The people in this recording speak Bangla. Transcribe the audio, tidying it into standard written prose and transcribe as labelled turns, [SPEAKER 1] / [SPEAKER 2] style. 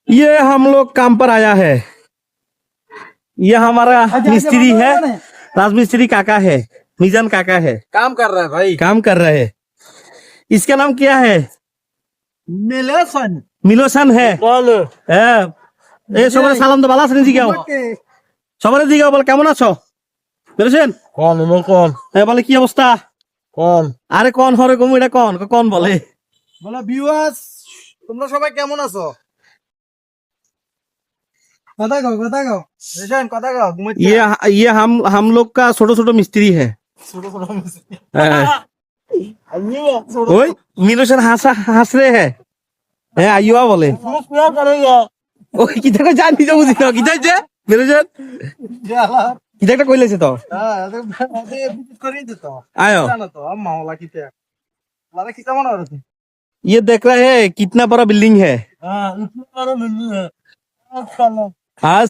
[SPEAKER 1] ये हम लोग काम पर आया है। ये हमारा मिस्त्री है, राजमिस्त्री काका है, मिजान काका है,
[SPEAKER 2] काम कर रहा है भाई।
[SPEAKER 1] काम कर रहे हैं। इसका नाम क्या है?
[SPEAKER 2] मिलेसन
[SPEAKER 1] मिलोसन है। সবারে সালাম তো ভালো আছেন জিগাও, সবারে জিগাও বলে কেমন আছো বুঝছেন?
[SPEAKER 2] কোন
[SPEAKER 1] বলে কি অবস্থা? আরে কোন হরে কমু এটা কোন বলে
[SPEAKER 2] বলো ভিউয়ার্স, তোমরা সবাই কেমন আছো? কথা গাও রেশন কথা গাও।
[SPEAKER 1] ये हम लोग का छोटे छोटे मिस्त्री है। ওই মিলোसन হাস রে है আইয়া বলে ওই কি দেখো জানি তো বুঝি না কি যাইছে মিলোसन কি একটা কইলেছে তো आयो ये देख रहे हैं कितना बड़ा बिल्डिंग है। आज